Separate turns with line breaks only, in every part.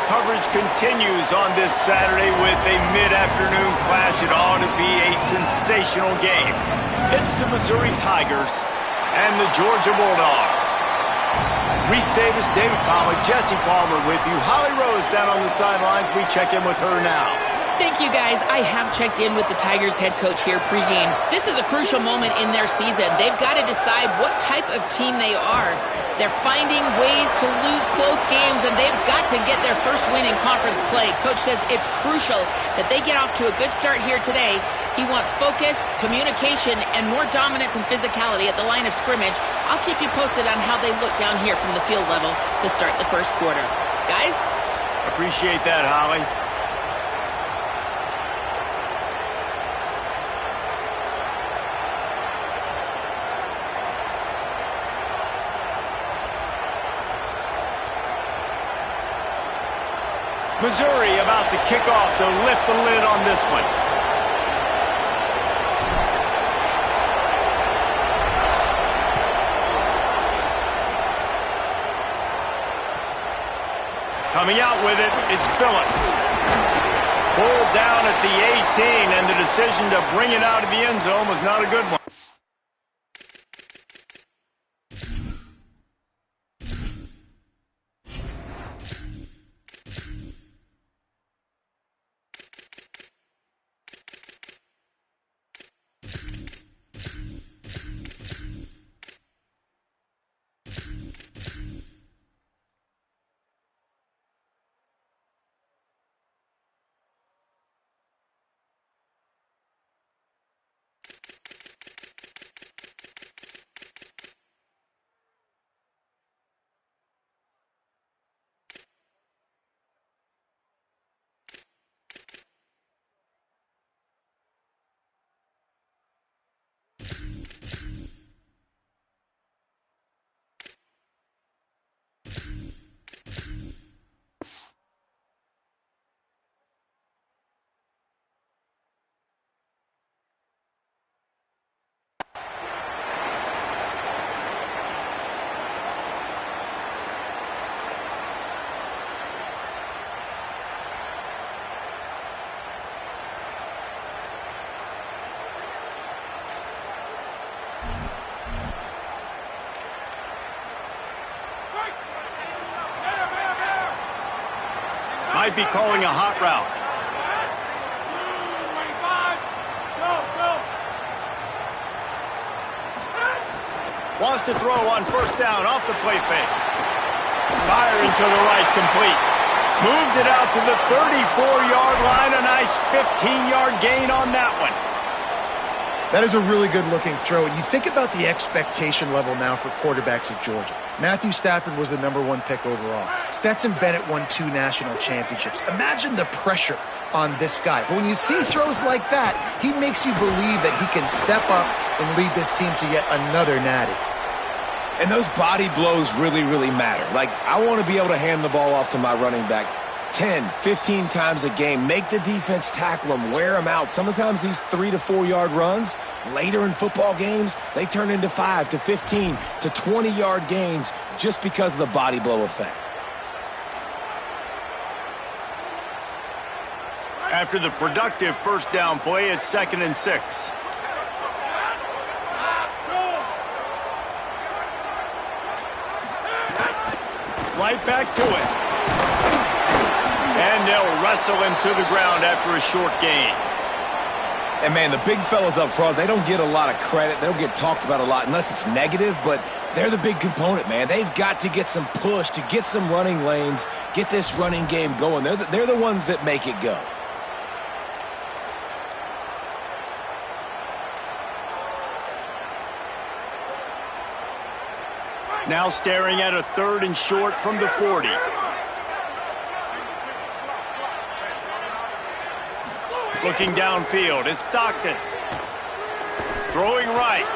coverage continues on this Saturday with a mid-afternoon clash. It ought to be a sensational game. It's the Missouri Tigers and the Georgia Bulldogs. Reese Davis, David Pollack, Jesse Palmer with you. Holly Rose down on the sidelines. We check in with her now.
Thank you, guys. I have checked in with the Tigers head coach here pregame. This is a crucial moment in their season. They've got to decide what type of team they are. They're finding ways to lose close games, and they've got to get their first win in conference play. Coach says it's crucial that they get off to a good start here today. He wants focus, communication, and more dominance and physicality at the line of scrimmage. I'll keep you posted on how they look down here from the field level to start the first quarter. Guys?
Appreciate that, Holly. Missouri about to kick off to lift the lid on this one. Coming out with it, it's Phillips. Pulled down at the 18, and the decision to bring it out of the end zone was not a good one. Might be calling a hot route. Wants to throw on first down off the play fake. Firing to the right, complete. Moves it out to the 34-yard line. A nice 15-yard gain on that one.
That is a really good-looking throw. And you think about the expectation level now for quarterbacks at Georgia. Matthew Stafford was the #1 pick overall. Stetson Bennett won 2 national championships. Imagine the pressure on this guy. But when you see throws like that, he makes you believe that he can step up and lead this team to yet another natty.
And those body blows really, really matter. Like, I want to be able to hand the ball off to my running back 10, 15 times a game. Make the defense tackle them, wear them out. Sometimes these 3 to 4 yard runs, later in football games, they turn into 5 to 15 to 20-yard gains just because of the body blow effect.
After the productive first down play, it's 2nd and 6. Right back to it. And they'll wrestle him to the ground after a short gain.
And, man, the big fellas up front, they don't get a lot of credit. They don't get talked about a lot unless it's negative, but they're the big component, man. They've got to get some push, to get some running lanes, get this running game going. They're the ones that make it go.
Now staring at a 3rd and short from the 40. Looking downfield, it's Stockton. Throwing right.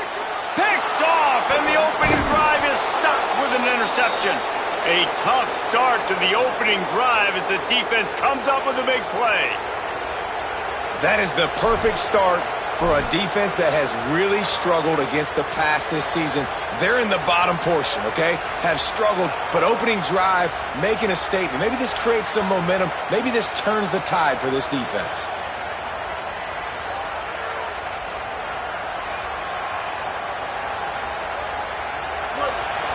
Picked off, and the opening drive is stopped with an interception. A tough start to the opening drive as the defense comes up with a big play.
That is the perfect start For a defense that has really struggled against the pass this season, they're in the bottom portion, okay? Have struggled, but opening drive, making a statement. Maybe this creates some momentum. Maybe this turns the tide for this defense.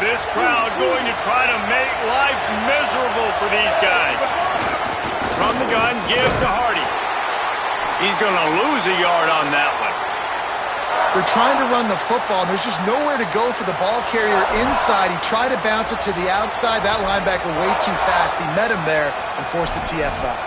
This crowd going to try to make life miserable for these guys. From the gun, give to Hardy. He's going to lose a yard on that one.
They're trying to run the football, and there's just nowhere to go for the ball carrier inside. He tried to bounce it to the outside. That linebacker way too fast. He met him there and forced the TFL.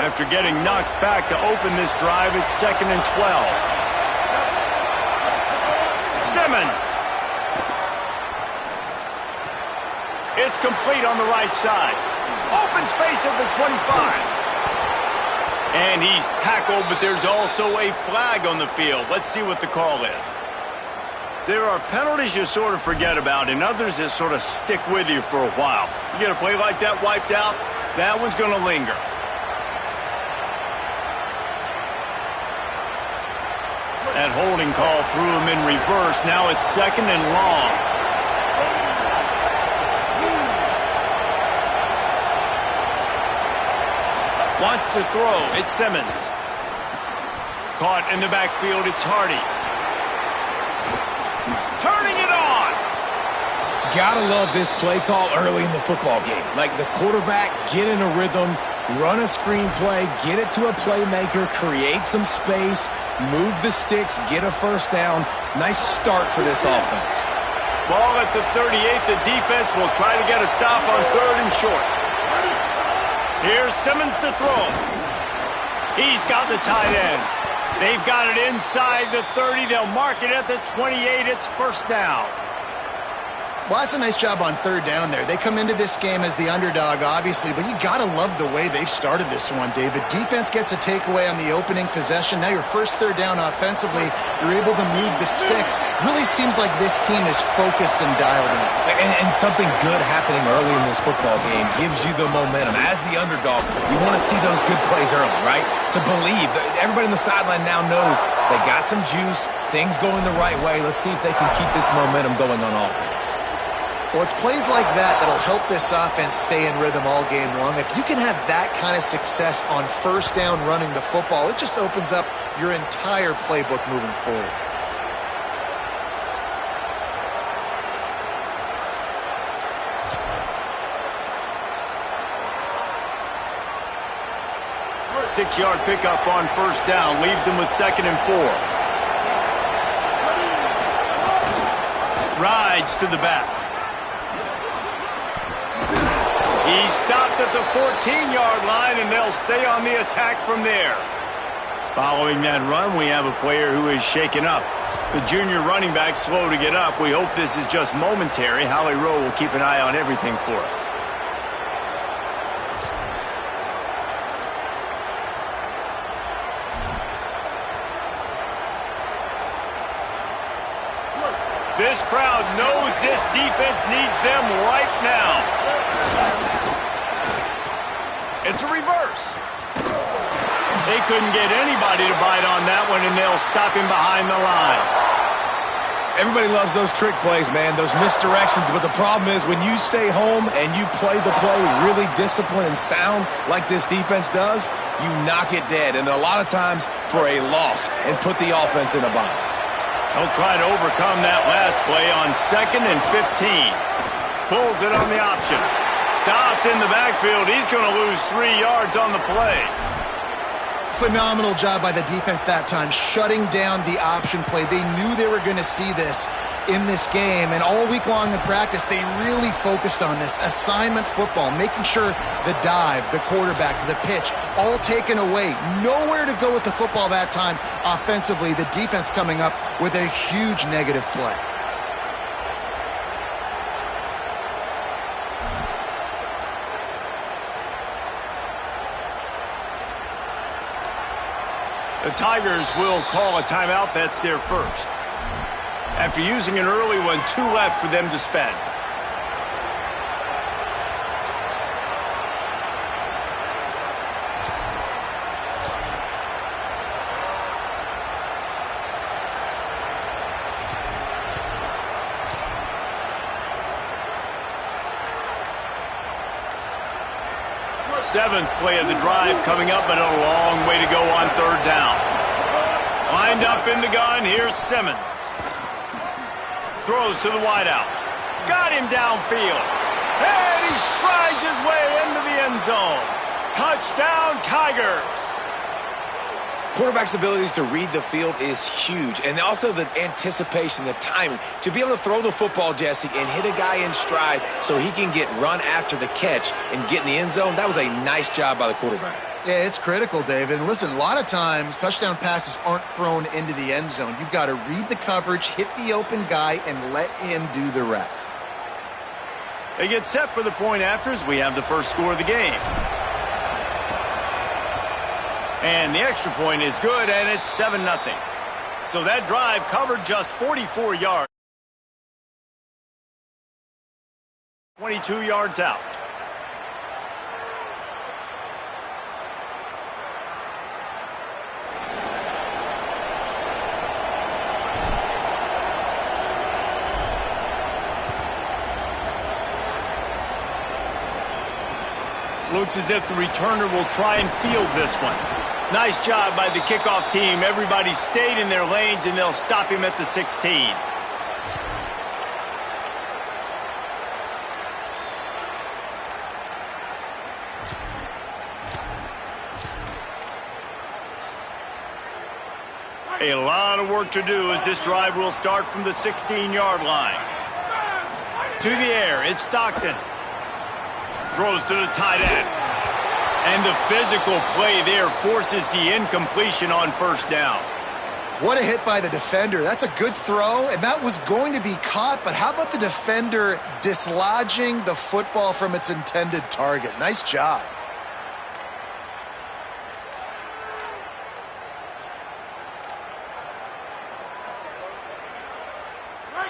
After getting knocked back to open this drive, it's 2nd and 12. Simmons. It's complete on the right side. Open space at the 25. And he's tackled, but there's also a flag on the field. Let's see what the call is. There are penalties you sort of forget about and others that sort of stick with you for a while. You get a play like that wiped out, that one's going to linger. That holding call threw him in reverse. Now it's 2nd and long. Wants to throw. It's Simmons. Caught in the backfield. It's Hardy. Turning it on.
Gotta love this play call early in the football game. Like the quarterback, get in a rhythm, run a screen play, get it to a playmaker, create some space, move the sticks, get a first down. Nice start for this offense.
Ball at the 38. The defense will try to get a stop on 3rd and short. Here's Simmons to throw. He's got the tight end. They've got it inside the 30. They'll mark it at the 28. It's first down.
Well, that's a nice job on 3rd down there. They come into this game as the underdog, obviously, but you got to love the way they've started this one, David. Defense gets a takeaway on the opening possession. Now your first 3rd down offensively, you're able to move the sticks. Really seems like this team is focused and dialed in.
And something good happening early in this football game gives you the momentum. As the underdog, you want to see those good plays early, right? To believe. Everybody on the sideline now knows they got some juice, things going the right way. Let's see if they can keep this momentum going on offense.
Well, it's plays like that that'll help this offense stay in rhythm all game long. If you can have that kind of success on first down running the football, it just opens up your entire playbook moving forward.
Six-yard pickup on first down leaves them with 2nd and 4. Rides to the back. He's stopped at the 14-yard line, and they'll stay on the attack from there. Following that run, we have a player who is shaken up. The junior running back slow to get up. We hope this is just momentary. Howie Rowe will keep an eye on everything for us. This crowd knows this defense needs them right now. It's a reverse. They couldn't get anybody to bite on that one, and they'll stop him behind the line.
Everybody loves those trick plays, man, those misdirections, but the problem is when you stay home and you play the play really disciplined and sound like this defense does, you knock it dead, and a lot of times for a loss, and put the offense in a bind.
They'll try to overcome that last play on 2nd and 15. Pulls it on the option. Stopped in the backfield. He's going to lose 3 yards on the play.
Phenomenal job by the defense that time, shutting down the option play. They knew they were going to see this in this game, and all week long in practice, they really focused on this assignment football, making sure the dive, the quarterback, the pitch, all taken away. Nowhere to go with the football that time offensively. The defense coming up with a huge negative play.
The Tigers will call a timeout. That's their first. After using an early one, 2 left for them to spend. Seventh play of the drive coming up, but a long way to go on third down. Lined up in the gun, here's Simmons. Throws to the wideout. Got him downfield. And he strides his way into the end zone. Touchdown, Tigers.
Quarterback's abilities to read the field is huge. And also the anticipation, the timing. To be able to throw the football, Jesse, and hit a guy in stride so he can get run after the catch and get in the end zone, that was a nice job by the quarterback.
Yeah, it's critical, David. And listen, a lot of times touchdown passes aren't thrown into the end zone. You've got to read the coverage, hit the open guy, and let him do the rest.
They get set for the point afters. We have the first score of the game. And the extra point is good, and it's 7-0. So that drive covered just 44 yards. 22 yards out. Looks as if the returner will try and field this one. Nice job by the kickoff team. Everybody stayed in their lanes, and they'll stop him at the 16. A lot of work to do as this drive will start from the 16-yard line. To the air, it's Stockton. Throws to the tight end. And the physical play there forces the incompletion on first down.
What a hit by the defender. That's a good throw, and that was going to be caught, but how about the defender dislodging the football from its intended target? Nice job.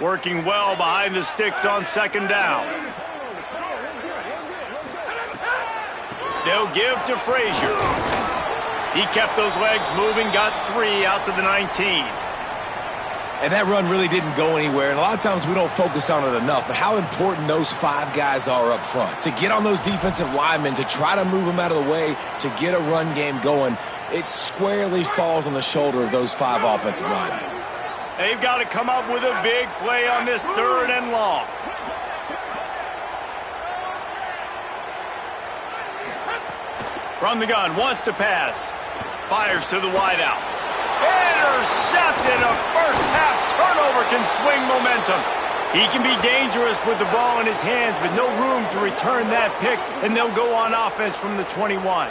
Working well behind the sticks on second down. They'll give to Frazier. He kept those legs moving, got 3 out to the 19.
And that run really didn't go anywhere. And a lot of times we don't focus on it enough, but how important those 5 guys are up front. To get on those defensive linemen, to try to move them out of the way, to get a run game going, it squarely falls on the shoulder of those 5 offensive linemen.
They've got to come up with a big play on this 3rd and long. From the gun, wants to pass. Fires to the wideout. Intercepted. A first-half turnover can swing momentum. He can be dangerous with the ball in his hands, but no room to return that pick, and they'll go on offense from the 21.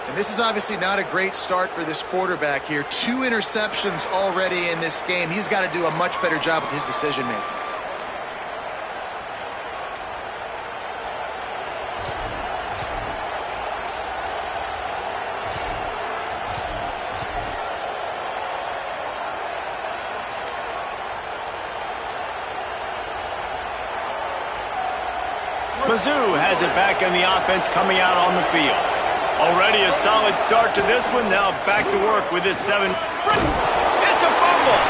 And this is obviously not a great start for this quarterback here. 2 interceptions already in this game. He's got to do a much better job with his decision-making.
Mizzou has it back on the offense coming out on the field. Already a solid start to this one. Now back to work with this 7. It's a fumble.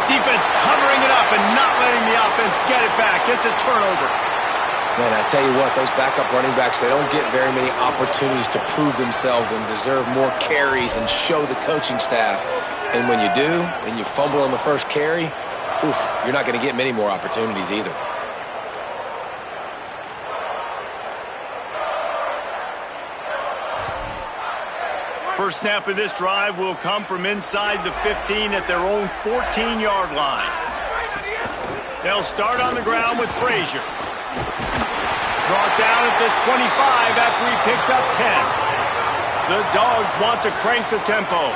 Defense covering it up and not letting the offense get it back. It's a turnover.
Man, I tell you what, those backup running backs, they don't get very many opportunities to prove themselves and deserve more carries and show the coaching staff. And when you do, and you fumble on the first carry, you're not going to get many more opportunities either.
First snap of this drive will come from inside the 15 at their own 14-yard line. They'll start on the ground with Frazier. Brought down at the 25 after he picked up 10. The Dogs want to crank the tempo.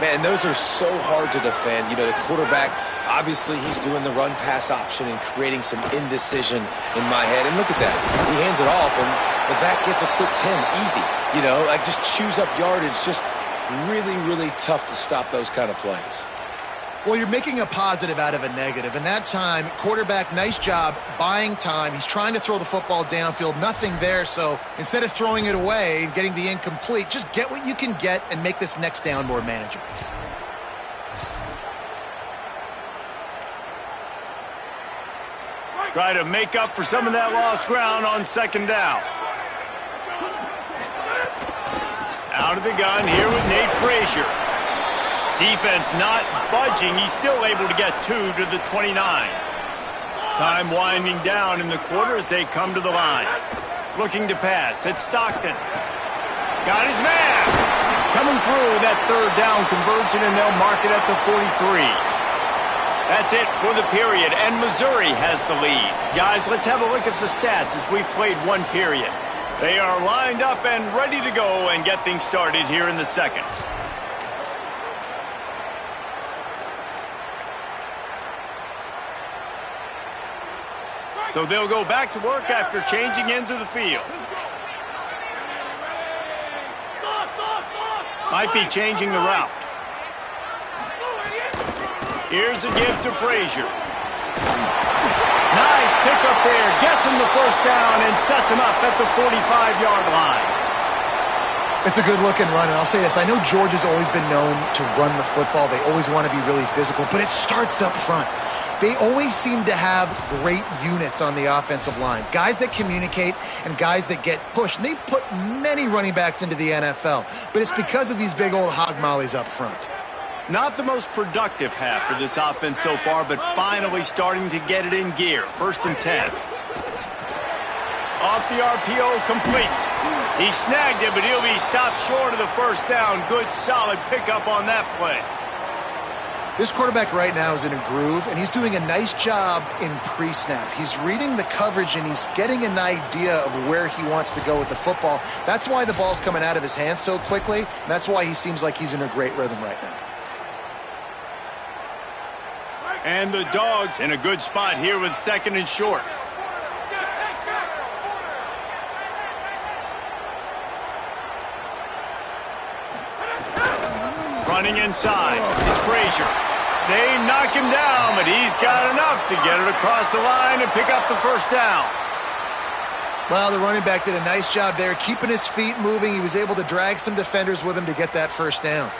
Man, those are so hard to defend. You know, the quarterback, obviously he's doing the run-pass option and creating some indecision in my head. And look at that. He hands it off, and the back gets a quick 10. Easy. You know, like just chews up yardage. Just really, really tough to stop those kind of plays.
Well, you're making a positive out of a negative. And that time, quarterback, nice job buying time. He's trying to throw the football downfield. Nothing there. So instead of throwing it away and getting the incomplete, just get what you can get and make this next down more manageable.
Try to make up for some of that lost ground on second down. Out of the gun here with Nate Frazier. Defense not budging. He's still able to get 2 to the 29. Time winding down in the quarter as they come to the line. Looking to pass. It's Stockton. Got his man. Coming through with that third down conversion, and they'll mark it at the 43. That's it for the period, and Missouri has the lead. Guys, let's have a look at the stats as we've played one period. They are lined up and ready to go and get things started here in the second. So they'll go back to work after changing into the field. Might be changing the route. Here's a give to Frazier. Nice pickup there. Gets him the first down and sets him up at the 45-yard line.
It's a good-looking run, and I'll say this. I know Georgia's always been known to run the football. They always want to be really physical, but it starts up front. They always seem to have great units on the offensive line. Guys that communicate and guys that get pushed. And they put many running backs into the NFL, but it's because of these big old hog mollies up front.
Not the most productive half for this offense so far, but finally starting to get it in gear. 1st and 10. Off the RPO, complete. He snagged it, but he'll be stopped short of the first down. Good, solid pickup on that play.
This quarterback right now is in a groove, and he's doing a nice job in pre-snap. He's reading the coverage, and he's getting an idea of where he wants to go with the football. That's why the ball's coming out of his hands so quickly, and that's why he seems like he's in a great rhythm right now.
And the Dogs in a good spot here with 2nd and short. Running inside, it's Frazier. They knock him down, but he's got enough to get it across the line and pick up the first down.
Well, the running back did a nice job there, keeping his feet moving. He was able to drag some defenders with him to get that first down.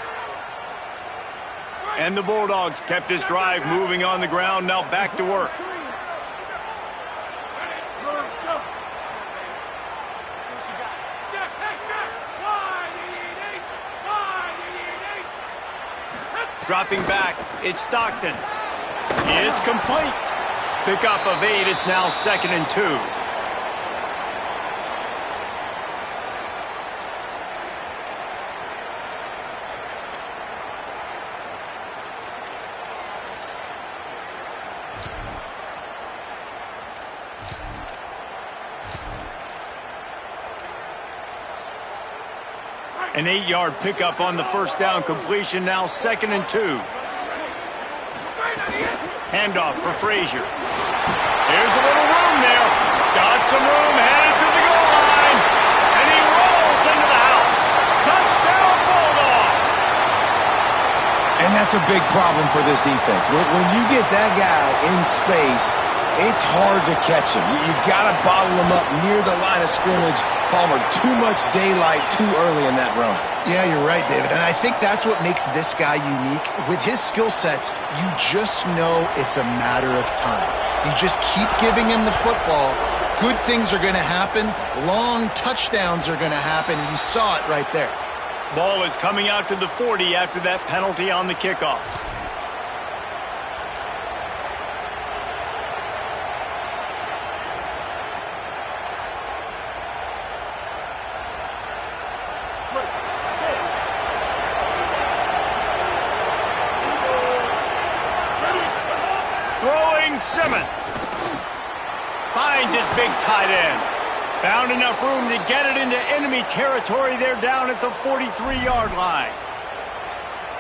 And the Bulldogs kept this drive moving on the ground, now back to work. Dropping back, it's Stockton. It's complete. Pickup of 8, it's now 2nd and 2. An 8-yard pickup on the first down completion, now 2nd and 2. Handoff for Frazier. There's a little room there. Got some room, headed to the goal line. And he rolls into the house. Touchdown, Bulldogs!
And that's a big problem for this defense. When you get that guy in space, it's hard to catch him. You got to bottle him up near the line of scrimmage. Palmer, too much daylight too early in that run.
Yeah, you're right, David. And I think that's what makes this guy unique. With his skill sets, you just know it's a matter of time. You just keep giving him the football. Good things are going to happen. Long touchdowns are going to happen. You saw it right there.
Ball is coming out to the 40 after that penalty on the kickoff. Simmons finds his big tight end. Found enough room to get it into enemy territory there down at the 43-yard line.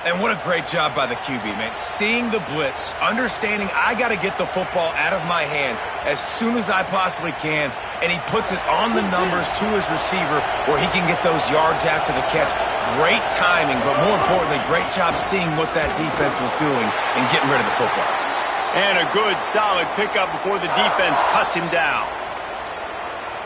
And what a great job by the QB, man. Seeing the blitz, understanding I got to get the football out of my hands as soon as I possibly can, and he puts it on the numbers to his receiver where he can get those yards after the catch. Great timing, but more importantly, great job seeing what that defense was doing and getting rid of the football.
And a good, solid pickup before the defense cuts him down.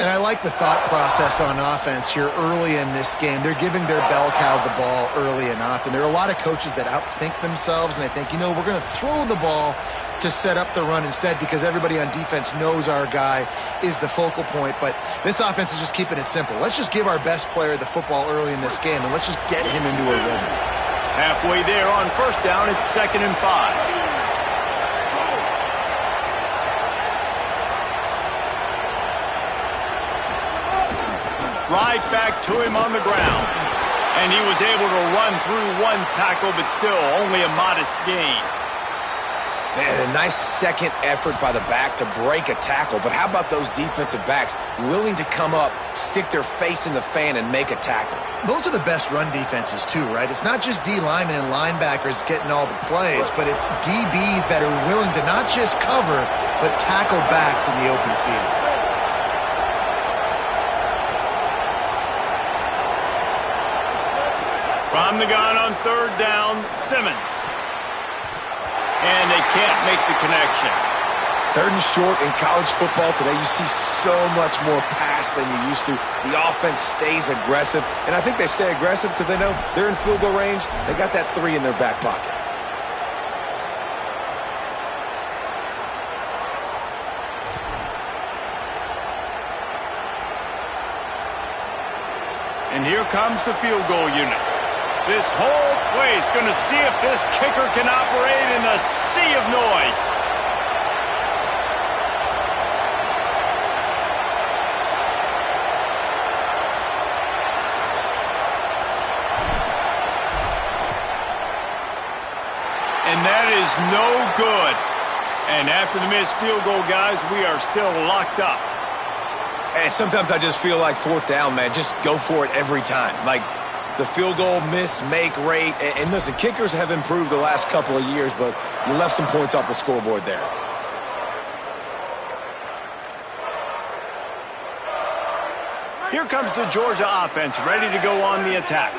And I like the thought process on offense here early in this game. They're giving their bell cow the ball early and often. There are a lot of coaches that outthink themselves, and they think, we're going to throw the ball to set up the run instead because everybody on defense knows our guy is the focal point. But this offense is just keeping it simple. Let's just give our best player the football early in this game, and let's just get him into a rhythm.
Halfway there on first down, it's 2nd and 5. Right back to him on the ground. And he was able to run through one tackle, but still only a modest gain.
Man, a nice second effort by the back to break a tackle. But how about those defensive backs willing to come up, stick their face in the fan, and make a tackle?
Those are the best run defenses too, right? It's not just D linemen and linebackers getting all the plays, but it's DBs that are willing to not just cover, but tackle backs in the open field.
From the gun on 3rd down, Simmons. And they can't make the connection.
3rd and short in college football today, you see so much more pass than you used to. The offense stays aggressive, and I think they stay aggressive because they know they're in field goal range. They got that 3 in their back pocket.
And here comes the field goal unit. This whole place going to see if this kicker can operate in the sea of noise. And that is no good. And after the missed field goal, guys, we are still locked up.
And sometimes I just feel like 4th down, man. Just go for it every time. Like, the field goal miss-make rate. And listen, kickers have improved the last couple of years, but you left some points off the scoreboard there.
Here comes the Georgia offense, ready to go on the attack.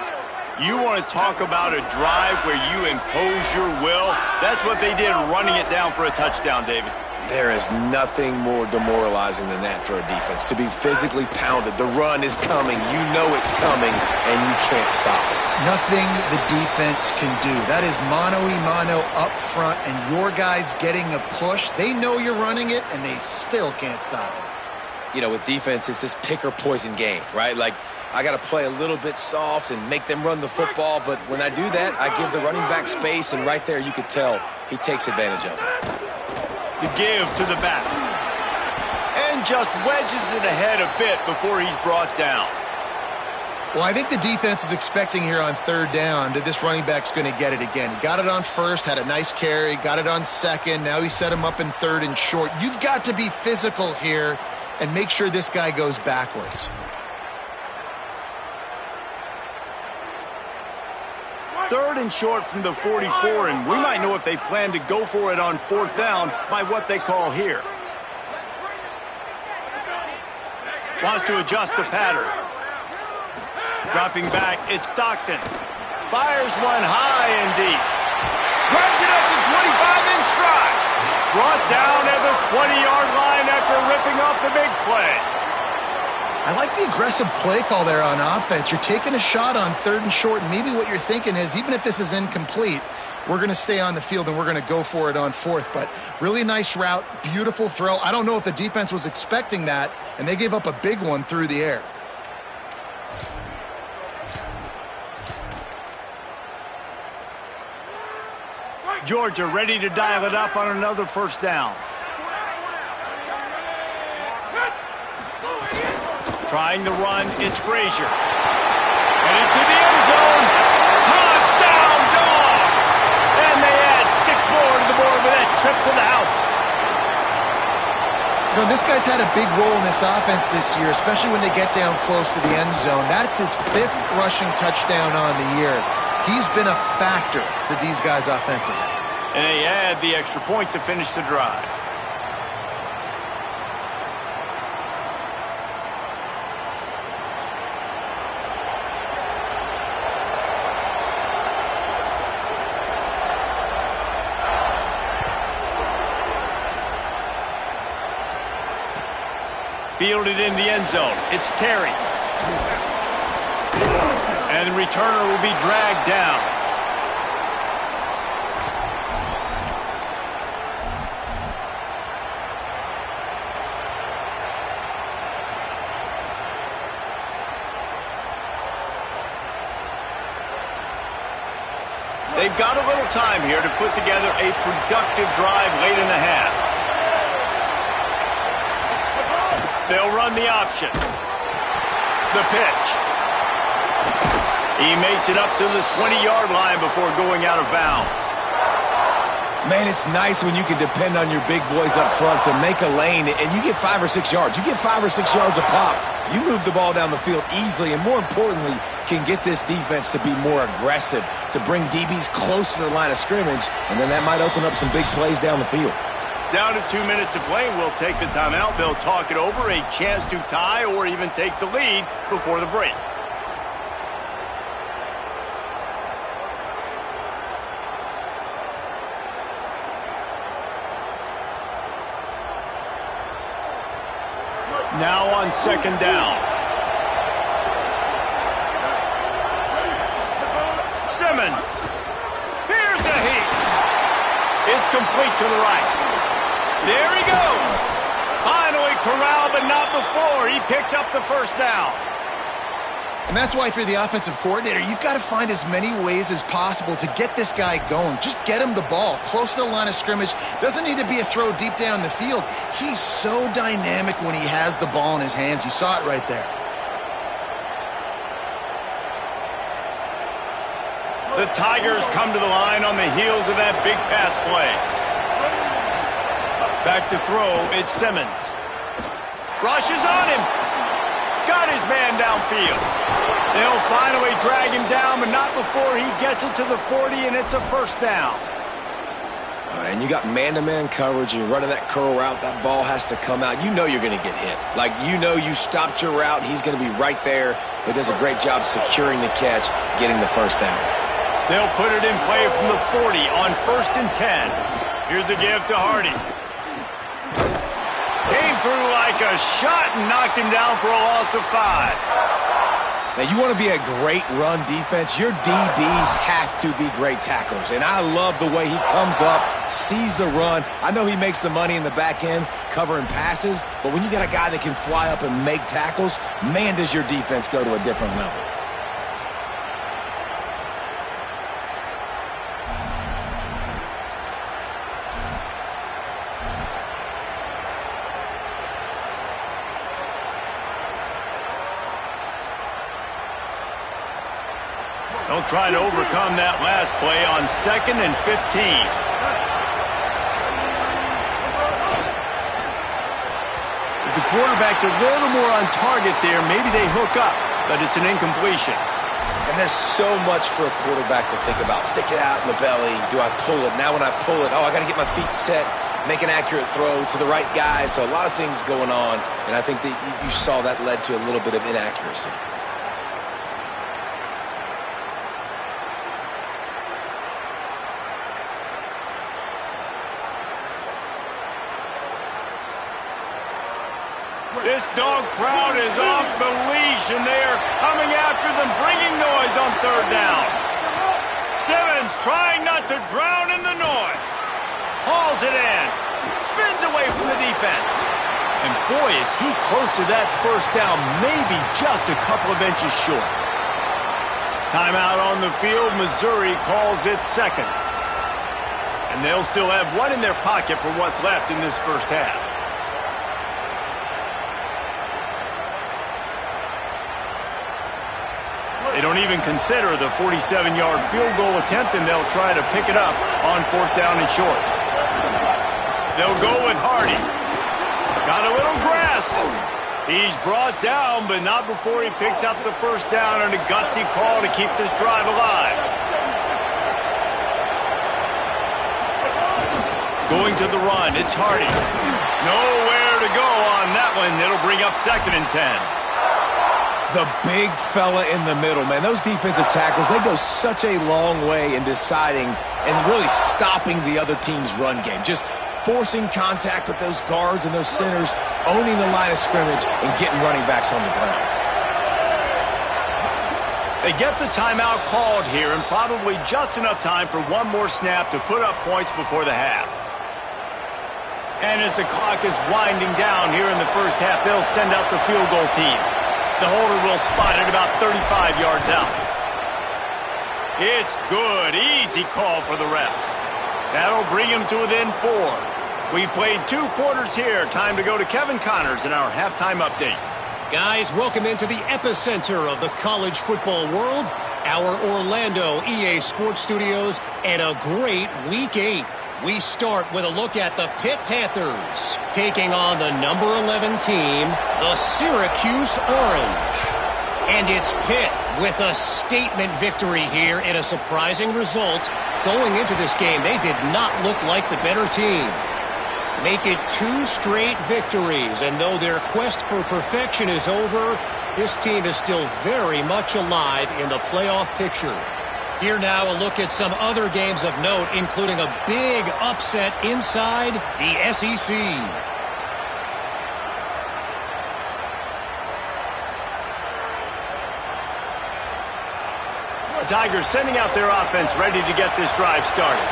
You want to talk about a drive where you impose your will? That's what they did, running it down for a touchdown, David.
There is nothing more demoralizing than that for a defense. To be physically pounded. The run is coming. You know it's coming, and you can't stop it.
Nothing the defense can do. That is mano-a-mano up front, and your guys getting a push. They know you're running it, and they still can't stop it.
With defense, it's this pick-or-poison game, right? Like, I got to play a little bit soft and make them run the football, but when I do that, I give the running back space, and right there you could tell he takes advantage of it.
The give to the back. And just wedges it ahead a bit before he's brought down.
Well, I think the defense is expecting here on 3rd down that this running back's going to get it again. He got it on 1st, had a nice carry, got it on 2nd. Now he set him up in 3rd and short. You've got to be physical here and make sure this guy goes backwards.
3rd and short from the 44, and we might know if they plan to go for it on 4th down by what they call here. Wants to adjust the pattern. Dropping back, it's Stockton. Fires one high and deep. Grabs it up to 25 in stride. Brought down at the 20-yard line after ripping off the big play.
I like the aggressive play call there on offense. You're taking a shot on 3rd and short, and maybe what you're thinking is, even if this is incomplete, we're going to stay on the field and we're going to go for it on 4th. But really nice route, beautiful throw. I don't know if the defense was expecting that, and they gave up a big one through the air.
Georgia ready to dial it up on another 1st down. Trying the run, it's Frazier. And into the end zone. Touchdown, Dogs! And they add 6 more to the board with that trip to the house.
This guy's had a big role in this offense this year, especially when they get down close to the end zone. That's his 5th rushing touchdown on the year. He's been a factor for these guys offensively.
And they add the extra point to finish the drive. Fielded in the end zone. It's Terry. And the returner will be dragged down. They've got a little time here to put together a productive drive late in the half. They'll run the option. The pitch. He makes it up to the 20-yard line before going out of bounds.
Man, it's nice when you can depend on your big boys up front to make a lane, and you get 5 or 6 yards. You get 5 or 6 yards a pop. You move the ball down the field easily, and more importantly, can get this defense to be more aggressive, to bring DBs close to the line of scrimmage, and then that might open up some big plays down the field.
Down to 2 minutes to play. We'll take the timeout. They'll talk it over, a chance to tie or even take the lead before the break. Now on second down. Simmons. Here's a heat. It's complete to the right. There he goes. Finally corralled, but not before. He picks up the first down.
And that's why if you're the offensive coordinator, you've got to find as many ways as possible to get this guy going. Just get him the ball close to the line of scrimmage. Doesn't need to be a throw deep down the field. He's so dynamic when he has the ball in his hands. You saw it right there.
The Tigers come to the line on the heels of that big pass play. Back to throw, it's Simmons. Rushes on him. Got his man downfield. They'll finally drag him down, but not before he gets it to the 40, and it's a first down.
And you got man-to-man coverage. You're running that curl route. That ball has to come out. You know you're going to get hit. Like, you know you stopped your route. He's going to be right there. He does a great job securing the catch, getting the first down.
They'll put it in play from the 40 on 1st and 10. Here's a give to Hardy. Came through like a shot and knocked him down for a loss of 5.
Now, you want to be a great run defense, your DBs have to be great tacklers. And I love the way he comes up, sees the run. I know he makes the money in the back end covering passes, but when you got a guy that can fly up and make tackles, man, does your defense go to a different level.
They'll try to overcome that last play on 2nd and 15. If the quarterback's a little more on target there, maybe they hook up, but it's an incompletion.
And there's so much for a quarterback to think about. Stick it out in the belly. Do I pull it? Now when I pull it, I got to get my feet set, make an accurate throw to the right guy. So a lot of things going on, and I think that you saw that led to a little bit of inaccuracy.
This dog crowd is off the leash, and they are coming after them, bringing noise on 3rd down. Simmons trying not to drown in the noise. Hauls it in. Spins away from the defense. And boy, is he close to that first down, maybe just a couple of inches short. Timeout on the field. Missouri calls it 2nd. And they'll still have one in their pocket for what's left in this first half. They don't even consider the 47-yard field goal attempt, and they'll try to pick it up on 4th down and short. They'll go with Hardy. Got a little grass. He's brought down, but not before he picks up the first down, and a gutsy call to keep this drive alive. Going to the run, it's Hardy. Nowhere to go on that one. It'll bring up 2nd and 10.
The big fella in the middle, man. Those defensive tackles, they go such a long way in deciding and really stopping the other team's run game. Just forcing contact with those guards and those centers, owning the line of scrimmage, and getting running backs on the ground.
They get the timeout called here, and probably just enough time for one more snap to put up points before the half. And as the clock is winding down here in the first half, they'll send out the field goal team. The holder will spot it about 35 yards out. It's good. Easy call for the refs. That'll bring him to within 4. We've played 2 quarters here. Time to go to Kevin Connors in our halftime update.
Guys, welcome into the epicenter of the college football world, our Orlando EA Sports Studios, and a great Week 8. We start with a look at the Pitt Panthers, taking on the number 11 team, the Syracuse Orange. And it's Pitt with a statement victory here in a surprising result. Going into this game, they did not look like the better team. Make it 2 straight victories, and though their quest for perfection is over, this team is still very much alive in the playoff picture. Here now a look at some other games of note, including a big upset inside the SEC.
The Tigers sending out their offense ready to get this drive started.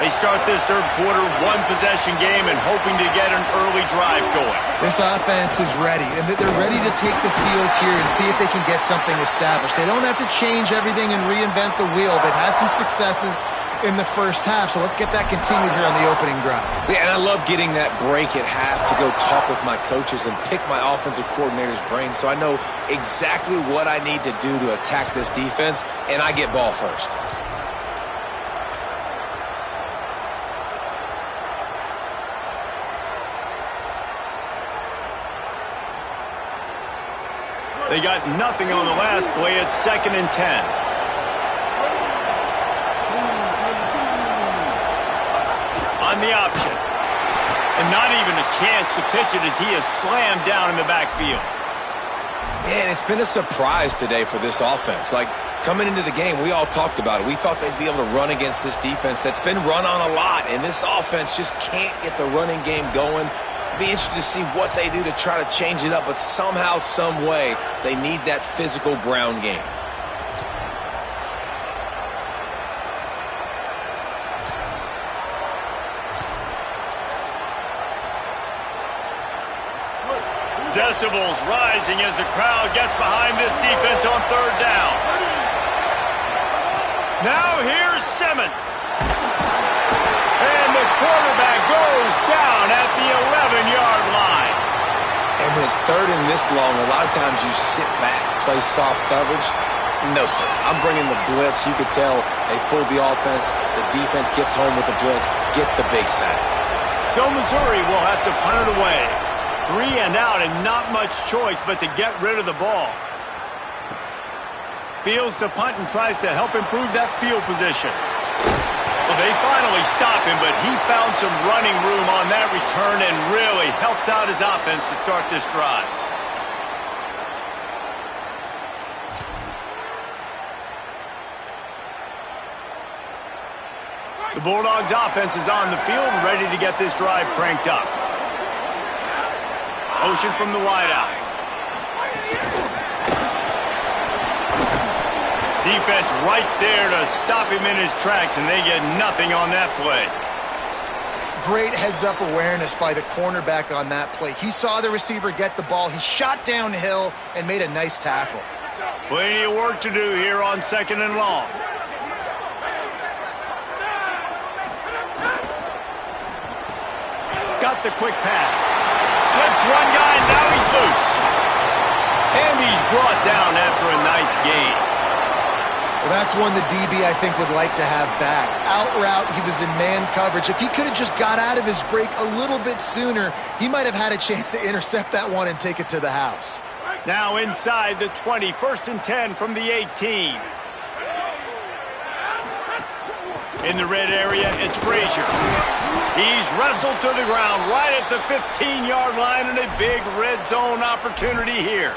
They start this third quarter, 1-possession game, and hoping to get an early drive going.
This offense is ready, and they're ready to take the field here and see if they can get something established. They don't have to change everything and reinvent the wheel. They've had some successes in the first half, so let's get that continued here on the opening drive.
Yeah, and I love getting that break at half to go talk with my coaches and pick my offensive coordinator's brain so I know exactly what I need to do to attack this defense, and I get ball first.
They got nothing on the last play. It's 2nd and 10. On the option. And not even a chance to pitch it as he is slammed down in the backfield.
Man, it's been a surprise today for this offense. Like, coming into the game, we all talked about it. We thought they'd be able to run against this defense that's been run on a lot, and this offense just can't get the running game going. Be interested to see what they do to try to change it up, but somehow, some way, they need that physical ground game.
Decibels rising as the crowd gets behind this defense on 3rd down. Now here's Simmons. And the quarterback goes down at the 11-yard line.
And when it's 3rd and this long, a lot of times you sit back, play soft coverage. No, sir. I'm bringing the blitz. You could tell they fooled the offense. The defense gets home with the blitz, gets the big sack.
So Missouri will have to punt it away. 3 and out and not much choice but to get rid of the ball. Fields to punt and tries to help improve that field position. Well, they finally stop him, but he found some running room on that return and really helps out his offense to start this drive. The Bulldogs offense is on the field, ready to get this drive cranked up. Motion from the wideout. Defense right there to stop him in his tracks, and they get nothing on that play.
Great heads-up awareness by the cornerback on that play. He saw the receiver get the ball. He shot downhill and made a nice tackle.
Plenty of work to do here on 2nd and long. Got the quick pass. Slips one guy, and now he's loose. And he's brought down after a nice gain.
Well, that's one the DB, I think, would like to have back. Out route, he was in man coverage. If he could have just got out of his break a little bit sooner, he might have had a chance to intercept that one and take it to the house.
Now inside the 20, 1st and 10 from the 18. In the red area, it's Frazier. He's wrestled to the ground right at the 15-yard line, and a big red zone opportunity here.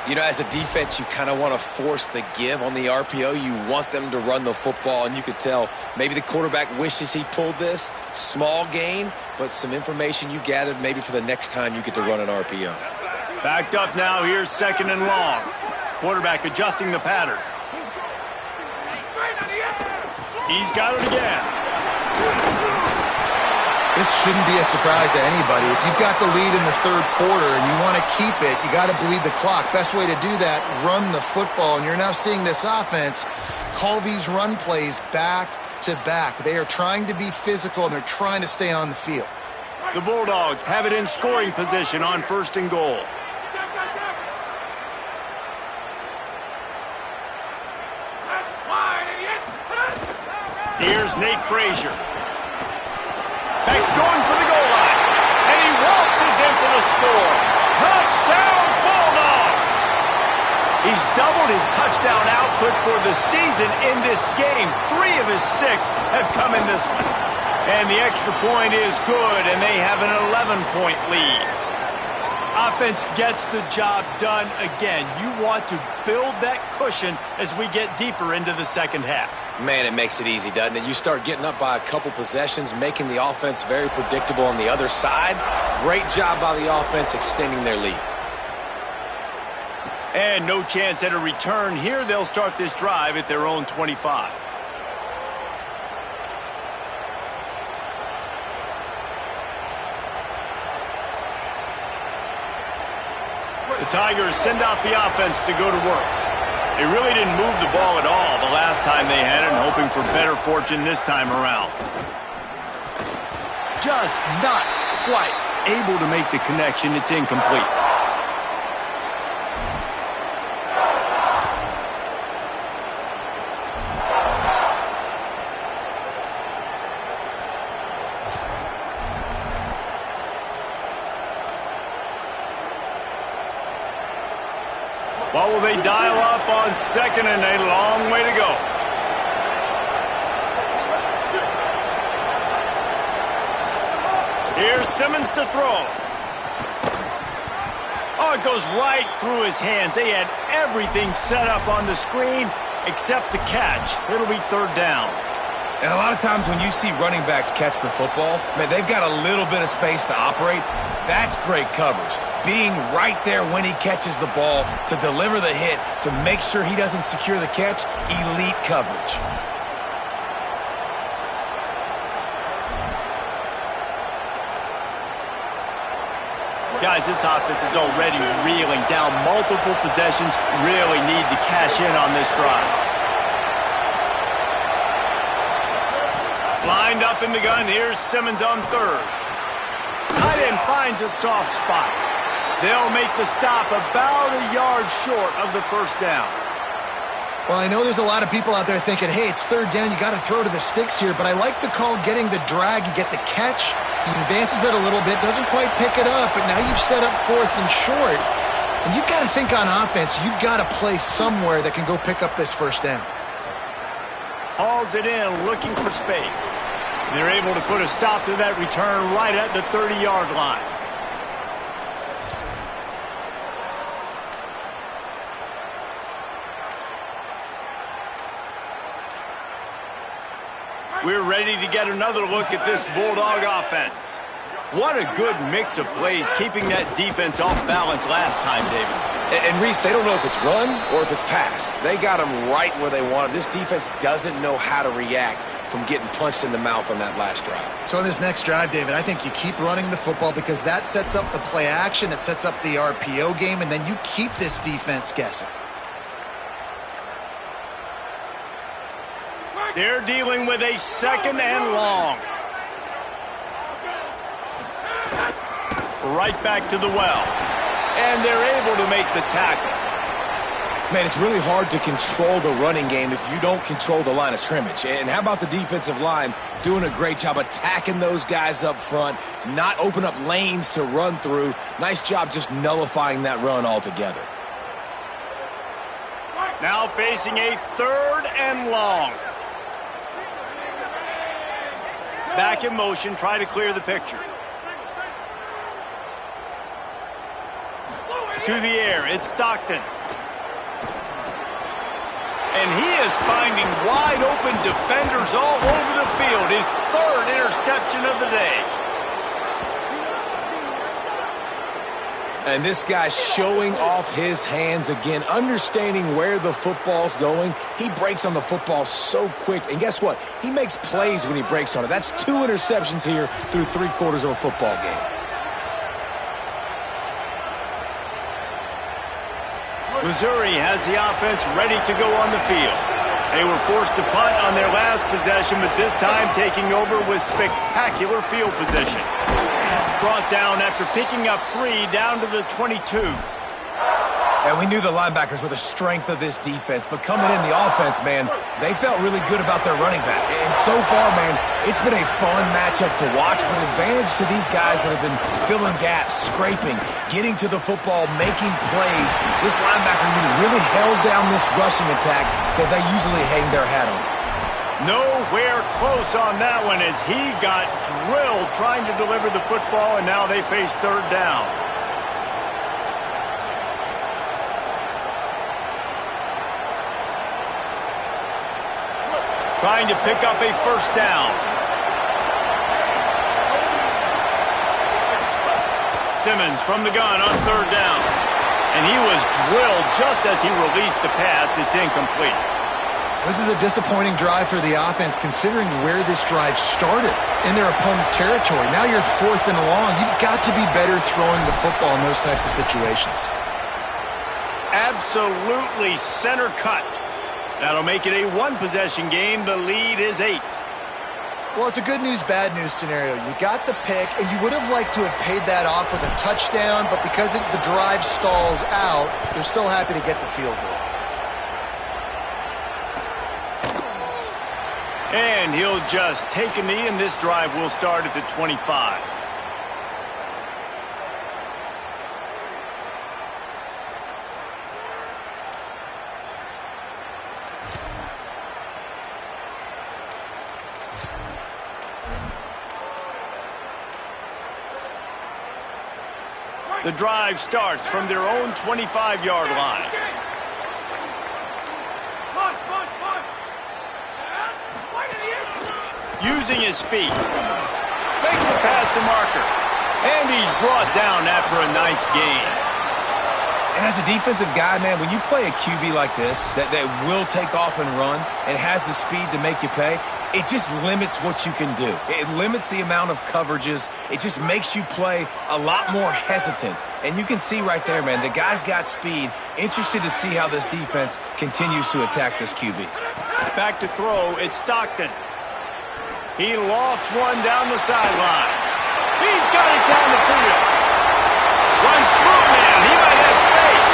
You know, as a defense, you kind of want to force the give on the RPO. You want them to run the football, and you could tell maybe the quarterback wishes he pulled this. Small gain, but some information you gathered maybe for the next time you get to run an RPO.
Backed up now, here's 2nd and long. Quarterback adjusting the pattern. He's got it again.
This shouldn't be a surprise to anybody. If you've got the lead in the 3rd quarter and you want to keep it, you got to bleed the clock. Best way to do that, run the football. And you're now seeing this offense call these run plays back to back. They are trying to be physical, and they're trying to stay on the field.
The Bulldogs have it in scoring position on 1st and goal. Here's Nate Frazier. Back's going for the goal line. And he waltzes in for the score. Touchdown, Bulldogs! He's doubled his touchdown output for the season in this game. 3 of his 6 have come in this one. And the extra point is good, and they have an 11-point lead. Offense gets the job done again. You want to build that cushion as we get deeper into the 2nd half.
Man, it makes it easy, doesn't it? You start getting up by a couple possessions, making the offense very predictable on the other side. Great job by the offense extending their lead.
And no chance at a return here. They'll start this drive at their own 25. The Tigers send out the offense to go to work. They really didn't move the ball at all the last time they had it, hoping for better fortune this time around. Just not quite able to make the connection. It's incomplete. What will they dial up on 2nd and a long way to go? Here's Simmons to throw. Oh, it goes right through his hands. They had everything set up on the screen except the catch. It'll be 3rd down.
And a lot of times when you see running backs catch the football, man, they've got a little bit of space to operate. That's great coverage. Being right there when he catches the ball to deliver the hit, to make sure he doesn't secure the catch, elite coverage.
Guys, this offense is already reeling down multiple possessions. Really need to cash in on this drive. Lined up in the gun. Here's Simmons on 3rd. Tight end finds a soft spot. They'll make the stop about a yard short of the 1st down.
Well, I know there's a lot of people out there thinking, hey, it's 3rd down, you got to throw to the sticks here, but I like the call getting the drag. You get the catch, he advances it a little bit, doesn't quite pick it up, but now you've set up 4th and short. And you've got to think on offense, you've got to play somewhere that can go pick up this 1st down.
Hauls it in, looking for space. They're able to put a stop to that return right at the 30-yard line. We're ready to get another look at this Bulldog offense. What a good mix of plays, keeping that defense off balance last time, David.
And Reese, they don't know if it's run or if it's pass. They got them right where they want them. This defense doesn't know how to react from getting punched in the mouth on that last drive.
So in this next drive, David, I think you keep running the football because that sets up the play action, it sets up the RPO game, and then you keep this defense guessing.
They're dealing with a 2nd and long. Right back to the well. And they're able to make the tackle.
Man, it's really hard to control the running game if you don't control the line of scrimmage. And how about the defensive line doing a great job attacking those guys up front, not open up lanes to run through. Nice job just nullifying that run altogether.
Now facing a 3rd and long. Back in motion, try to clear the picture. To the air, it's Stockton. And he is finding wide open defenders all over the field. His third interception of the day.
And this guy's showing off his hands again, understanding where the football's going. He breaks on the football so quick. And guess what? He makes plays when he breaks on it. That's 2 interceptions here through 3/4 of a football game.
Missouri has the offense ready to go on the field. They were forced to punt on their last possession, but this time taking over with spectacular field position. Brought down after picking up 3 down to the 22.
And we knew the linebackers were the strength of this defense, but coming in the offense, man, they felt really good about their running back. And so far, man, it's been a fun matchup to watch, but advantage to these guys that have been filling gaps, scraping, getting to the football, making plays. This linebacker really held down this rushing attack that they usually hang their hat on.
Nowhere close on that one as he got drilled trying to deliver the football, and now they face 3rd down. Trying to pick up a 1st down. Simmons from the gun on 3rd down. And he was drilled just as he released the pass. It's incomplete.
This is a disappointing drive for the offense considering where this drive started in their opponent territory. Now you're 4th and long. You've got to be better throwing the football in those types of situations.
Absolutely center cut. That'll make it a 1-possession game. The lead is 8.
Well, it's a good news, bad news scenario. You got the pick, and you would have liked to have paid that off with a touchdown, but because the drive stalls out, you're still happy to get the field goal.
And he'll just take a knee, and this drive will start at the 25. The drive starts from their own 25-yard line. Using his feet. Makes it past the marker. And he's brought down after a nice gain.
And as a defensive guy, man, when you play a QB like this that will take off and run and has the speed to make you pay, it just limits what you can do. It limits the amount of coverages. It just makes you play a lot more hesitant. And you can see right there, man, the guy's got speed. Interested to see how this defense continues to attack this QB.
Back to throw, it's Stockton. He lofts one down the sideline. He's got it down the field. Runs through a man. He might have space.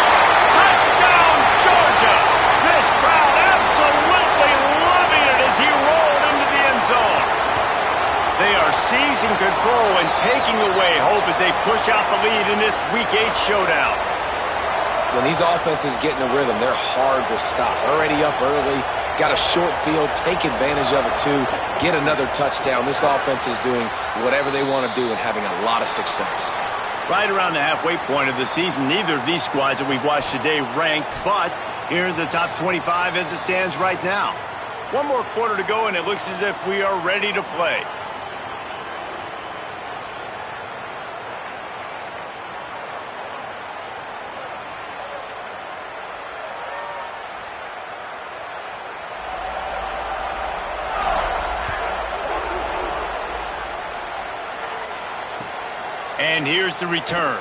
Touchdown, Georgia. This crowd absolutely loving it as he rolled into the end zone. They are seizing control and taking away hope as they push out the lead in this Week 8 showdown.
When these offenses get in a rhythm, they're hard to stop. Already up early, got a short field, take advantage of it too, get another touchdown. This offense is doing whatever they want to do and having a lot of success.
Right around the halfway point of the season, neither of these squads that we've watched today ranked, but here's the top 25 as it stands right now. One more quarter to go, and it looks as if we are ready to play. And here's the return.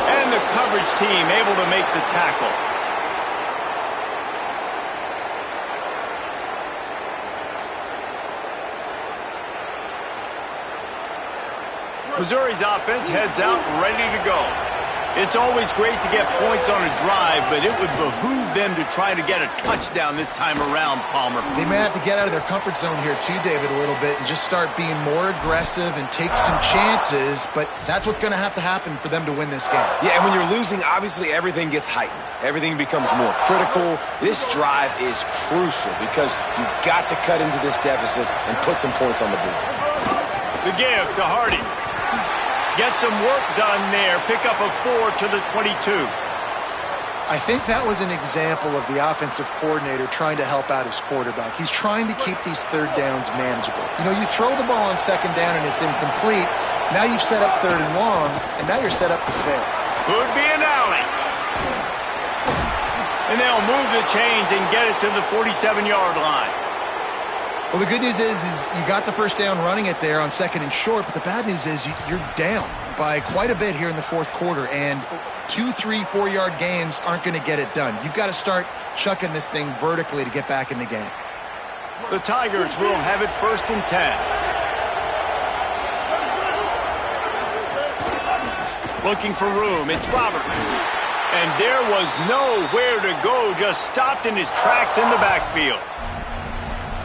And the coverage team able to make the tackle. Missouri's offense heads out ready to go. It's always great to get points on a drive, but it would behoove them to try to get a touchdown this time around, Palmer.
They may have to get out of their comfort zone here too, David, a little bit and just start being more aggressive and take some chances, but that's what's going to happen for them to win this game.
Yeah, and when you're losing, obviously everything gets heightened. Everything becomes more critical. This drive is crucial because you've got to cut into this deficit and put some points on the board.
The give to Hardy. Get some work done there. Pick up a 4 to the 22.
I think that was an example of the offensive coordinator trying to help out his quarterback. He's trying to keep these third downs manageable. You know, you throw the ball on second down and it's incomplete. Now you've set up third and long, and now you're set up to fail.
Could be an alley. And they'll move the chains and get it to the 47-yard line.
Well, the good news is you got the first down running it there on second and short, but the bad news is you're down by quite a bit here in the fourth quarter, and 2, 3, 4-yard gains aren't going to get it done. You've got to start chucking this thing vertically to get back in the game.
The Tigers will have it 1st and 10. Looking for room, it's Roberts. And there was nowhere to go, just stopped in his tracks in the backfield.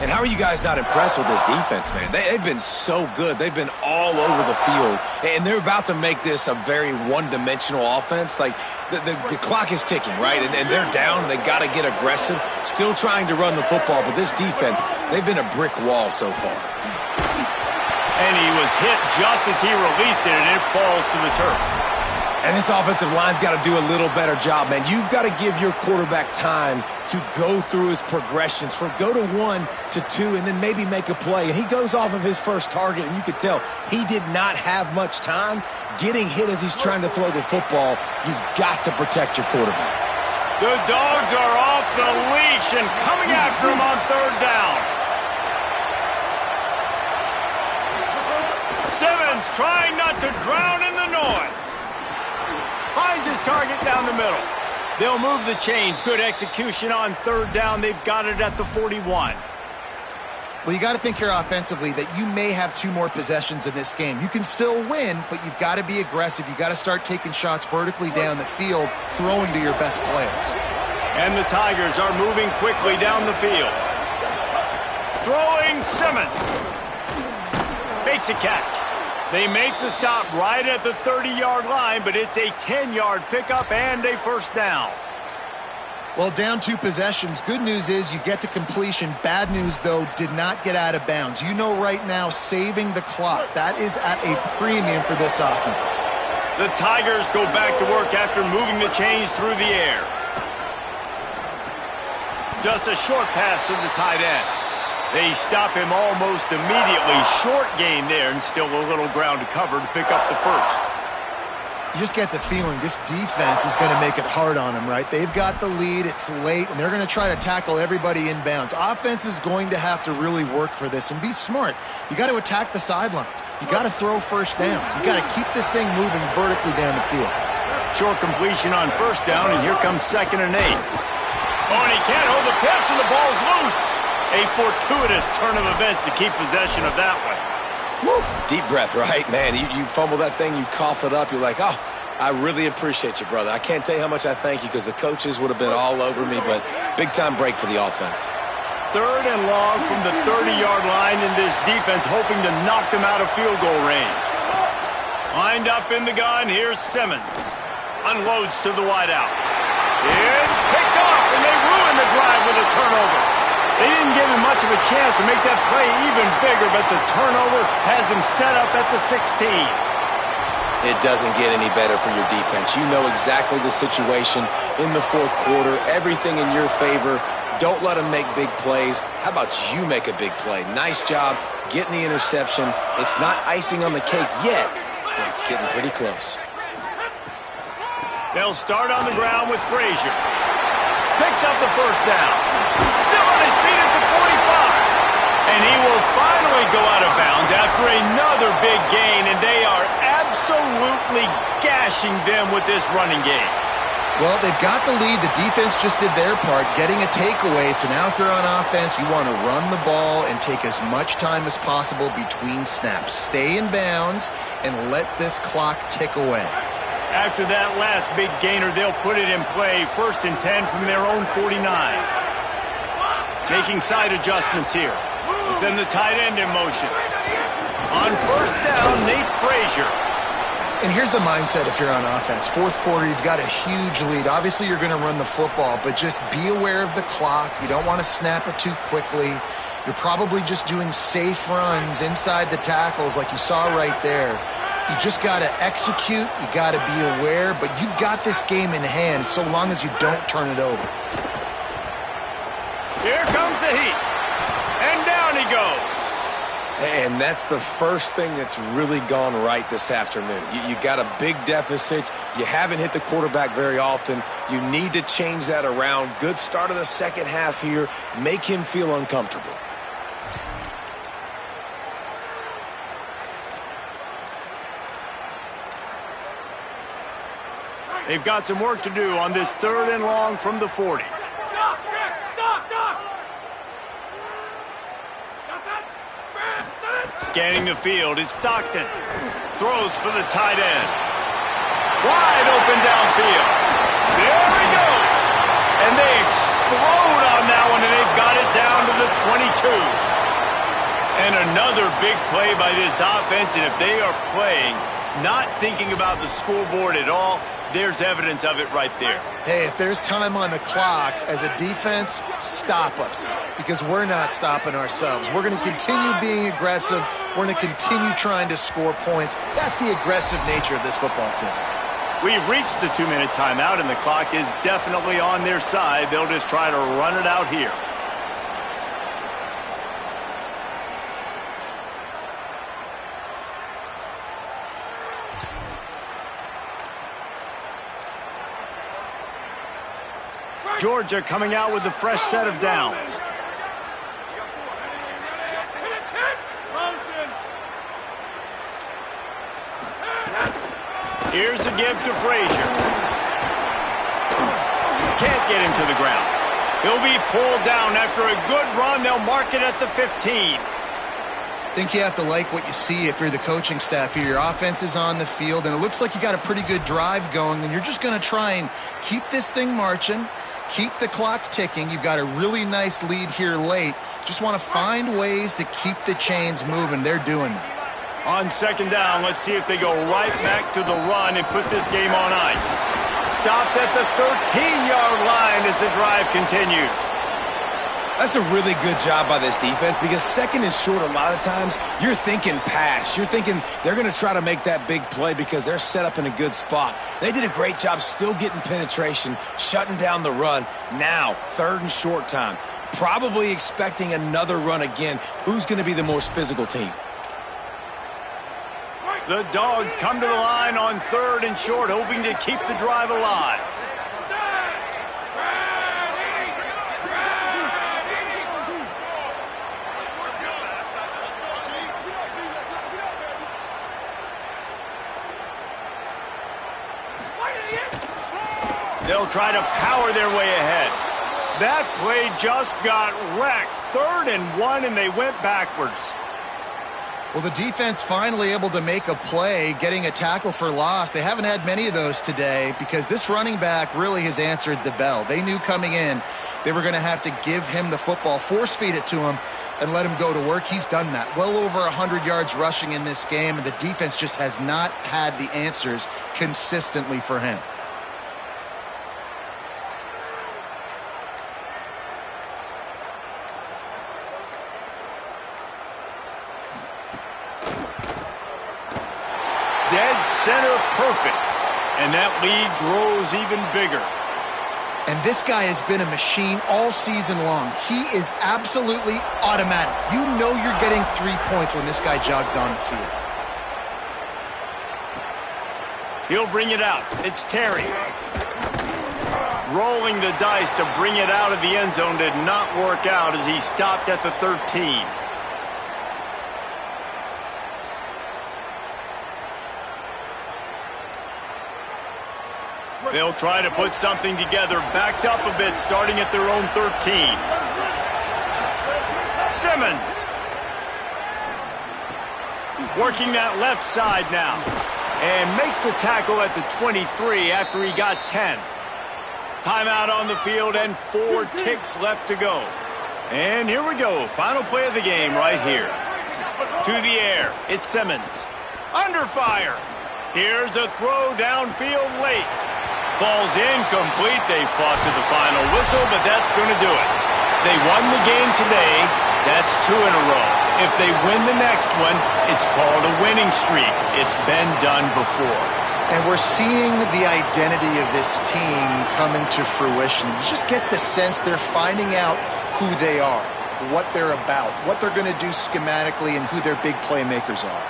And how are you guys not impressed with this defense, man? They've been so good. They've been all over the field. And they're about to make this a very one-dimensional offense. Like, the clock is ticking, right? And they're down. They got to get aggressive. Still trying to run the football, but this defense, they've been a brick wall so far.
And he was hit just as he released it, and it falls to the turf.
And this offensive line's got to do a little better job, man. You've got to give your quarterback time to go through his progressions, from go to 1 to 2, and then maybe make a play. And he goes off of his first target, and you could tell he did not have much time getting hit as he's trying to throw the football. You've got to protect your quarterback.
The Dogs are off the leash and coming after him on third down. Simmons trying not to drown in the noise. Finds his target down the middle. They'll move the chains. Good execution on third down. They've got it at the 41.
Well, you got to think here offensively that you may have 2 more possessions in this game. You can still win, but you've got to be aggressive. You've got to start taking shots vertically down the field, throwing to your best players.
And the Tigers are moving quickly down the field. Throwing Simmons. Makes a catch. They make the stop right at the 30-yard line, but it's a 10-yard pickup and a first down.
Well, down 2 possessions. Good news is you get the completion. Bad news, though, did not get out of bounds. You know right now, saving the clock, that is at a premium for this offense.
The Tigers go back to work after moving the chains through the air. Just a short pass to the tight end. They stop him almost immediately. Short gain there, and still a little ground to cover to pick up the first.
You just get the feeling this defense is going to make it hard on them, right? They've got the lead, it's late, and they're going to try to tackle everybody inbounds. Offense is going to have to really work for this and be smart. You got to attack the sidelines. You got to throw first downs. You got to keep this thing moving vertically down the field.
Short completion on first down, and here comes 2nd and 8. Oh, and he can't hold the pitch, and the ball's loose. A fortuitous turn of events to keep possession of that one.
Woo. Deep breath, right? Man, you fumble that thing, you cough it up, you're like, oh, I really appreciate you, brother. I can't tell you how much I thank you because the coaches would have been all over me, but big-time break for the offense.
3rd and long from the 30-yard line, in this defense hoping to knock them out of field goal range. Lined up in the gun, here's Simmons. Unloads to the wideout. It's picked off, and they ruin the drive with a turnover. They didn't give him much of a chance to make that play even bigger, but the turnover has him set up at the 16.
It doesn't get any better for your defense. You know exactly the situation in the fourth quarter, everything in your favor. Don't let them make big plays. How about you make a big play? Nice job getting the interception. It's not icing on the cake yet, but it's getting pretty close.
They'll start on the ground with Frazier. Picks up the first down. Still on his feet at the 45. And he will finally go out of bounds after another big gain, and they are absolutely gashing them with this running game.
Well, they've got the lead. The defense just did their part, getting a takeaway. So now if you're on offense, you want to run the ball and take as much time as possible between snaps. Stay in bounds and let this clock tick away.
After that last big gainer, they'll put it in play 1st and 10 from their own 49. Making side adjustments here. Send the tight end in motion. On 1st down, Nate Frazier.
And here's the mindset if you're on offense. 4th quarter, you've got a huge lead. Obviously, you're going to run the football, but just be aware of the clock. You don't want to snap it too quickly. You're probably just doing safe runs inside the tackles like you saw right there. You just got to execute. You got to be aware, but you've got this game in hand so long as you don't turn it over.
Here comes the heat. And down he goes.
And that's the first thing that's really gone right this afternoon. You got a big deficit. You haven't hit the quarterback very often. You need to change that around. Good start of the second half here. Make him feel uncomfortable.
They've got some work to do on this 3rd and long from the 40. Scanning the field is Stockton. Throws for the tight end. Wide open downfield. There he goes. And they explode on that one, and they've got it down to the 22. And another big play by this offense, and if they are playing, not thinking about the scoreboard at all, there's evidence of it right there.
Hey, if there's time on the clock, as a defense, stop us. Because we're not stopping ourselves. We're going to continue being aggressive. We're going to continue trying to score points. That's the aggressive nature of this football team.
We've reached the 2-minute timeout, and the clock is definitely on their side. They'll just try to run it out here. Georgia coming out with a fresh set of downs. Here's a give to Frazier. Can't get him to the ground. He'll be pulled down after a good run. They'll mark it at the 15.
I think you have to like what you see if you're the coaching staff here. Your offense is on the field, and it looks like you got a pretty good drive going, and you're just going to try and keep this thing marching. Keep the clock ticking. You've got a really nice lead here late. Just want to find ways to keep the chains moving. They're doing that.
On 2nd down, let's see if they go right back to the run and put this game on ice. Stopped at the 13-yard line as the drive continues.
That's a really good job by this defense because 2nd and short, a lot of times, you're thinking pass. You're thinking they're going to try to make that big play because they're set up in a good spot. They did a great job still getting penetration, shutting down the run. Now, 3rd and short time. Probably expecting another run again. Who's going to be the most physical team?
The Dogs come to the line on 3rd and short, hoping to keep the drive alive. They'll try to power their way ahead. That play just got wrecked. 3rd and 1, and they went backwards.
Well, the defense finally able to make a play, getting a tackle for loss. They haven't had many of those today because this running back really has answered the bell. They knew coming in they were going to have to give him the football, force feed it to him, and let him go to work. He's done that. Well over 100 yards rushing in this game, and the defense just has not had the answers consistently for him.
Dead center perfect. And that lead grows even bigger.
And this guy has been a machine all season long. He is absolutely automatic. You know you're getting 3 points when this guy jogs on the field.
He'll bring it out. It's Terry. Rolling the dice to bring it out of the end zone did not work out as he stopped at the 13. They'll try to put something together, backed up a bit, starting at their own 13. Simmons. Working that left side now. and makes the tackle at the 23 after he got 10. Timeout on the field and 4 ticks left to go. And here we go. Final play of the game right here. To the air. It's Simmons. Under fire. Here's a throw downfield late. Falls incomplete. They fought to the final whistle, but that's going to do it. They won the game today. That's 2 in a row. If they win the next one, it's called a winning streak. It's been done before.
And we're seeing the identity of this team come into fruition. You just get the sense they're finding out who they are, what they're about, what they're going to do schematically, and who their big playmakers are.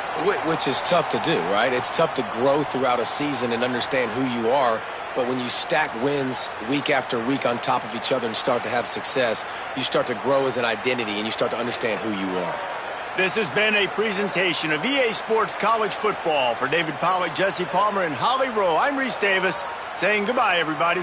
Which is tough to do, right? It's tough to grow throughout a season and understand who you are. But when you stack wins week after week on top of each other and start to have success, you start to grow as an identity and you start to understand who you are.
This has been a presentation of EA Sports College Football. For David Pollack, Jesse Palmer, and Holly Rowe, I'm Reese Davis saying goodbye, everybody.